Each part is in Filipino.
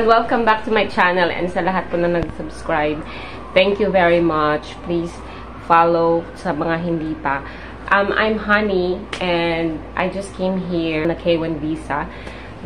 Welcome back to my channel, and sa lahat po na nag-subscribe, thank you very much. Please follow sa mga hindi pa. I'm Honey, and I just came here na K1 visa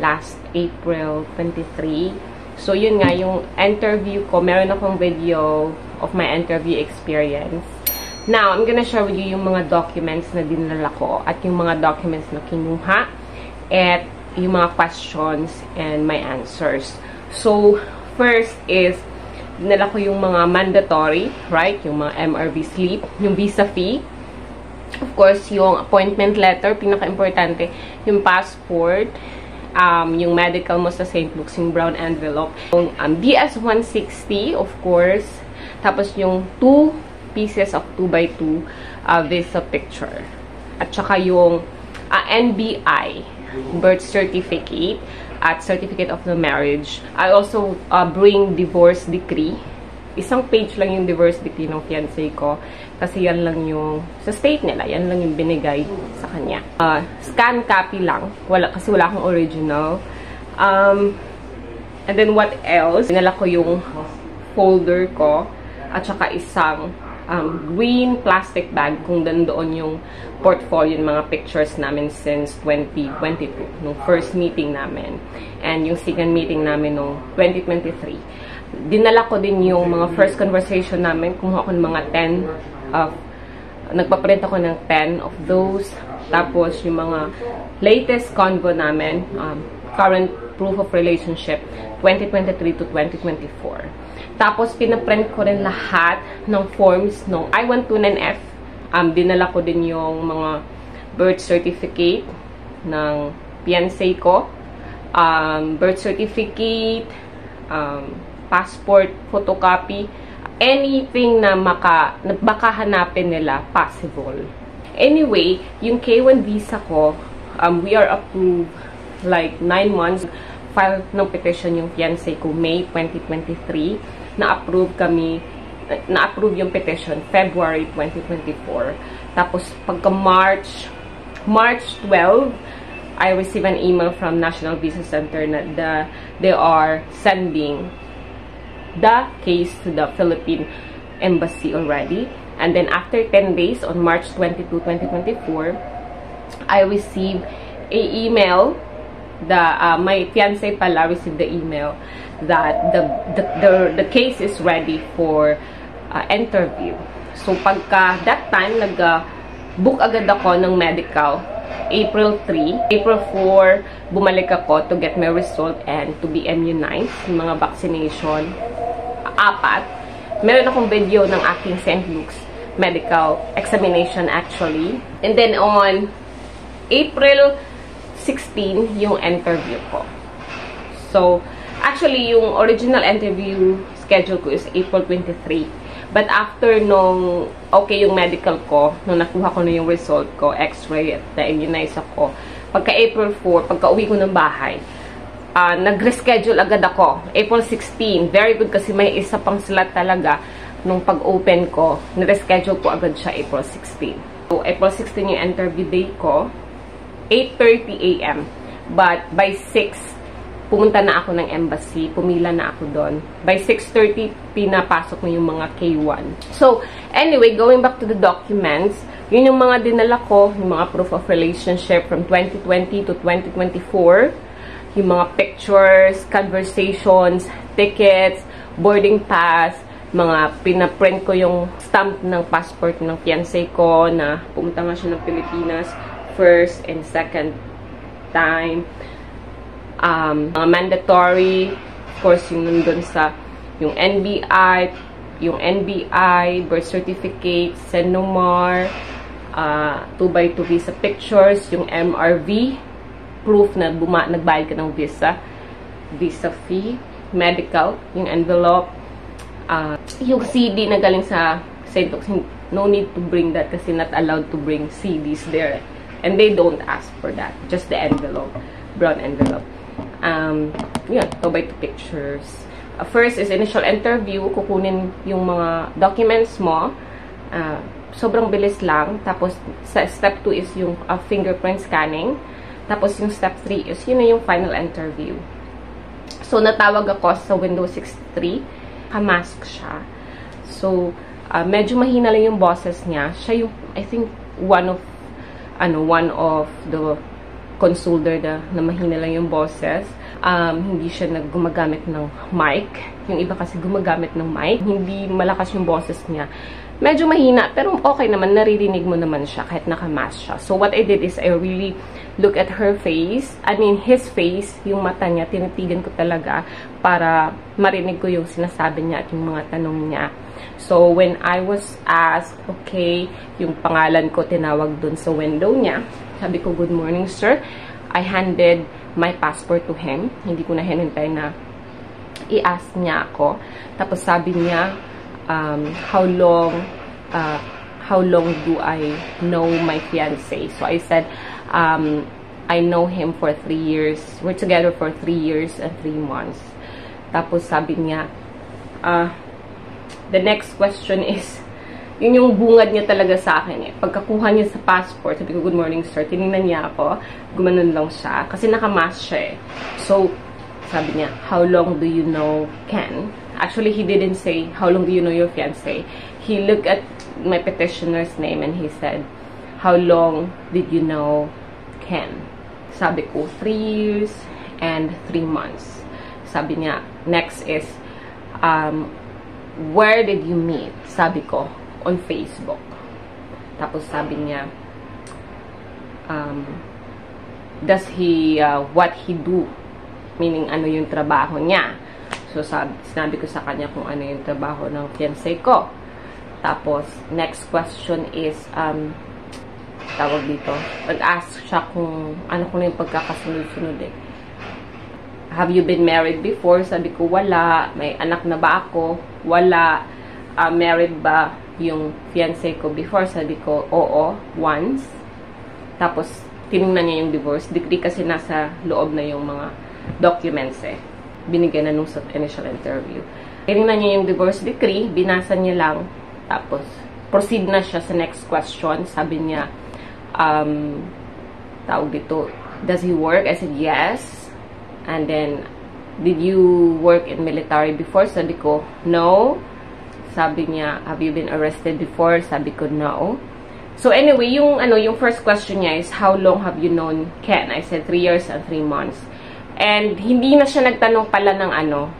last April 23. So yun nga, yung interview ko, meron akong video of my interview experience. Now, I'm gonna share with you yung mga documents na dinala ko at yung mga documents na kinuha at yung mga questions and my answers. So, first is, dinala ko yung mga mandatory, right? Yung mga MRV slip, yung visa fee. Of course, yung appointment letter, pinaka-importante, yung passport, yung medical mo sa St. Luke's, yung brown envelope. Yung DS-160, of course. Tapos yung 2 pieces of 2x2 visa picture. At saka yung NBI, birth certificate, at certificate of the marriage. I also bring divorce decree. Isang page lang yung divorce decree ng fiancé ko. Kasi yan lang yung, sa state nila, yan lang yung binigay sa kanya. Scan copy lang. Kasi wala akong original. And then what else? Dinala ko yung folder ko. At saka isang green plastic bag kung doon yung portfolio, yung mga pictures namin since 2022, nung first meeting namin. And yung second meeting namin nung 2023. Dinala ko din yung mga first conversation namin. Kumuha ko ng mga 10 nagpaprint ako ng 10 of those. Tapos yung mga latest convo namin, current proof of relationship 2023 to 2024. Tapos pinaprint ko rin lahat ng forms ng I-129F. Dinala ko din yung mga birth certificate ng fiancé ko, birth certificate, passport photocopy, anything na baka hanapin nila possible. Anyway, yung K1 visa ko, we are approved like 9 months. File ng petition yung fiancé ko May 2023. Na-approve yung petition February 2024. Tapos pagka March 12, I received an email from National Visa Center na they are sending the case to the Philippine Embassy already. And then after 10 days, on March 22, 2024, I received a email. My fiancé pala received the email that the case is ready for interview. So pagka that time, nag-book agad ako ng medical April 3. April 4, bumalik ako to get my result and to be immunized, yung mga vaccination. 4. Meron akong video ng aking St. Luke's medical examination actually. And then on April 16, yung interview ko. So, actually, yung original interview schedule ko is April 23. But after nung okay yung medical ko, nung nakuha ko na yung result ko, x-ray at na-immunize ako, pagka April 4, pagka uwi ko ng bahay, nag-reschedule agad ako. April 16, very good kasi may isa pang slot talaga nung pag-open ko, na-reschedule ko agad siya April 16. So, April 16 yung interview day ko, 8:30 AM. But by 6, pumunta na ako ng embassy. Pumila na ako doon. By 6:30, pinapasok na yung mga K1. So, anyway, going back to the documents, yun yung mga dinala ko, yung mga proof of relationship from 2020 to 2024, yung mga pictures, conversations, tickets, boarding pass, mga pinaprint ko yung stamp ng passport ng fiancé ko na pumunta nga siya ng Pilipinas first and second time. Mga mandatory, of course, yung nandun sa yung NBI, birth certificate, Senomar, 2x2 visa pictures, yung MRV, proof na nagbayad ka ng visa fee, medical, yung envelope, yung CD na galing sa St. Luke's. No need to bring that kasi not allowed to bring CDs there. And they don't ask for that. Just the envelope. Brown envelope. Yun. 2x2 pictures. First is initial interview. Kukunin yung mga documents mo. Sobrang bilis lang. Tapos, sa step 2 is yung fingerprint scanning. Tapos, yung step 3 is yun na yung final interview. So, natawag ako sa Windows 63. Kamask siya. So, medyo mahina lang yung boses niya. Siya yung, I think, one of the consulder na mahina lang yung boses. Hindi siya gumagamit ng mic. Yung iba kasi gumagamit ng mic. Hindi malakas yung boses niya. Medyo mahina, pero okay naman. Naririnig mo naman siya kahit nakamask siya. So, what I did is I really look at her face. I mean, his face, yung mata niya, tinitigan ko talaga para marinig ko yung sinasabi niya at yung mga tanong niya. So, when I was asked, okay, yung pangalan ko tinawag dun sa window niya, sabi ko, "Good morning, sir." I handed my passport to him. Hindi ko na hinintay na i-ask niya ako. Tapos sabi niya, how long do I know my fiancé? So I said, I know him for 3 years. We're together for 3 years and 3 months. Tapos sabi niya, the next question is, yun yung bungad niya talaga sa akin eh. Pagkakuha niya sa passport, sabi ko, "Good morning, sir." Tinignan niya ako. Gumanon lang siya. Kasi nakamask siya eh. So, sabi niya, "How long do you know Ken?" Actually, he didn't say, "How long do you know your fiancé?" He looked at my petitioner's name and he said, "How long did you know Ken?" Sabi ko, 3 years and 3 months. Sabi niya, next is, where did you meet? Sabi ko, on Facebook. Tapos sabi niya, does he, what he do? Meaning, ano yung trabaho niya. So, sinabi ko sa kanya kung ano yung trabaho ng fiancé ko. Tapos, next question is, tawag dito, nag-ask siya kung ano yung pagkakasunod-sunod eh. Have you been married before? Sabi ko, wala. May anak na ba ako? Wala. Married ba yung fiancé ko before? Sabi ko, oo, once. Tapos, tinignan niya yung divorce decree kasi nasa loob na yung mga documents eh. Binigyan na nung sa initial interview. Tinignan niya yung divorce decree, binasa niya lang, tapos, proceed na siya sa next question. Sabi niya, tawag dito, does he work? I said, yes. And then, did you work in military before? Sabi ko, no. Sabi niya, have you been arrested before? Sabi ko, no. So anyway, yung first question niya is, how long have you known Ken? I said, 3 years and 3 months. And hindi na siya nagtanong pala ng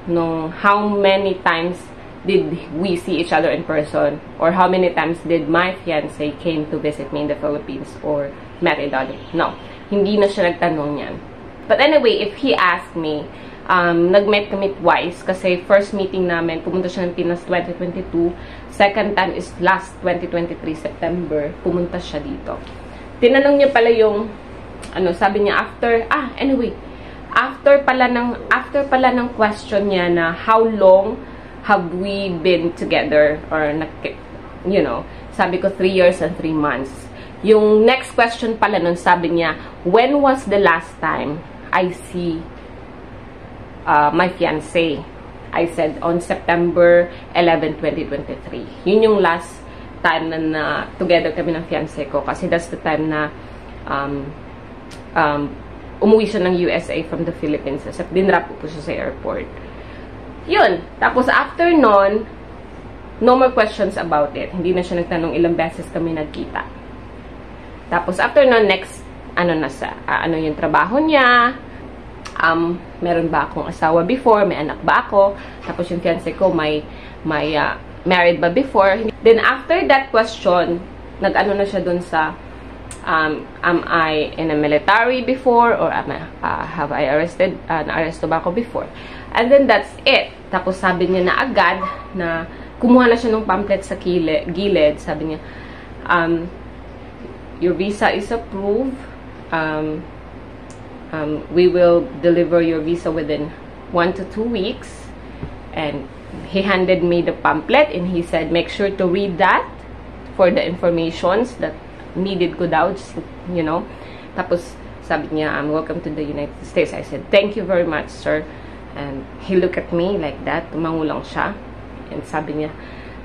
nung how many times did we see each other in person? Or how many times did my fiancé came to visit me in the Philippines or met in Dali? No. Hindi na siya nagtanong yan. But anyway, if he asked me, nag-met kami twice kasi first meeting namin, pumunta siya ng Pinas 2022. Second time is last 2023 September, pumunta siya dito. Tinanong niya pala yung, sabi niya after pala ng question niya na how long have we been together or, sabi ko 3 years and 3 months. Yung next question pala nun, sabi niya, when was the last time I see my fiancé? I said, on September 11, 2023. Yun yung last time na together kami ng fiancé ko. Kasi that's the time na umuwi siya ng USA from the Philippines. So, dinrap po siya sa airport. Yun. Tapos, after nun, no more questions about it. Hindi na siya nagtanong ilang beses kami nagkita. Tapos, after nun, next, ano yung trabaho niya, meron ba akong asawa before, may anak ba ako, tapos yung fiancé ko may married ba before. Then after that question, nag-ano na siya dun sa am I in a military before or have I na-arresto ba ako before. And then that's it. Tapos sabi niya na agad na kumuha na siya ng pamphlet sa gilid. Sabi niya, your visa is approved. We will deliver your visa within 1 to 2 weeks. And he handed me the pamphlet and he said, make sure to read that for the informations that needed ko daw, Tapos, sabi niya, welcome to the United States. I said, thank you very much, sir. And he looked at me like that. Tumango lang siya. And sabi niya,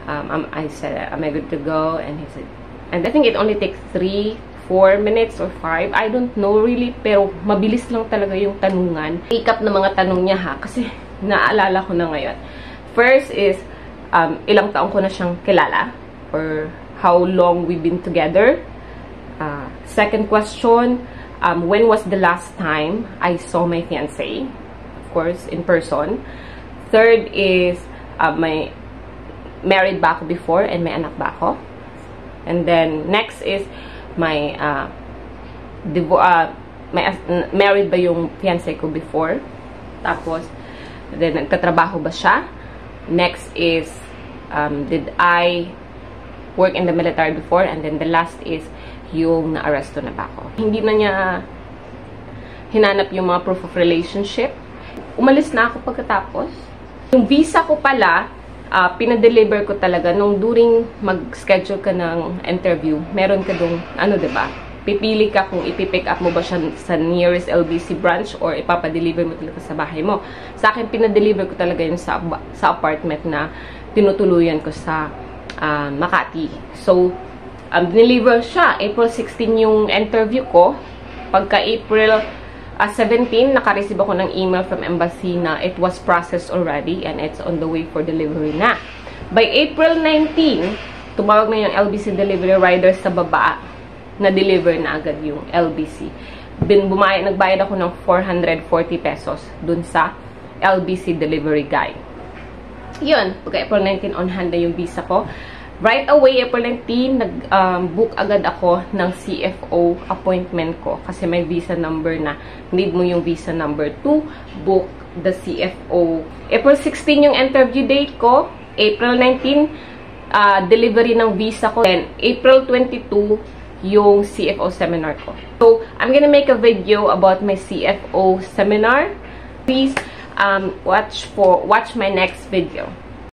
I said, am I good to go? And he said, and I think it only takes 3-4 4 minutes or 5. I don't know really, pero mabilis lang talaga yung tanungan. Take up na mga tanong niya ha, kasi naalala ko na ngayon. First is, ilang taon ko na siyang kilala, or how long we've been together. Second question, when was the last time I saw my fiancé? Of course, in person. Third is, married ba ako before and may anak ba ako? And then, next is, married ba yung fiancé ko before? Tapos, then, nagtatrabaho ba siya? Next is, did I work in the military before? And then, the last is, yung na-arresto na ba ako? Hindi na niya hinanap yung mga proof of relationship. Umalis na ako pagkatapos. Yung visa ko pala, pinadeliver ko talaga nung during mag-schedule ka ng interview. Meron ka dong, diba? Pipili ka kung ipipick up mo ba siya sa nearest LBC branch or ipapadeliver mo talaga sa bahay mo. Sa akin, pinadeliver ko talaga yun sa apartment na tinutuluyan ko sa Makati. So, deliver siya. April 16 yung interview ko. Pagka April 17, naka-receive ako ng email from embassy na it was processed already and it's on the way for delivery na. By April 19, tumawag na yung LBC delivery rider sa baba na-deliver na agad yung LBC. Nagbayad ako ng 440 pesos dun sa LBC delivery guy. Yun, pagka April 19, on hand na yung visa ko. Right away, April 19, nag-book agad ako ng CFO appointment ko. Kasi may visa number na. Need mo yung visa number to book the CFO. April 16 yung interview date ko. April 19, delivery ng visa ko. And April 22, yung CFO seminar ko. So, I'm gonna make a video about my CFO seminar. Please watch my next video.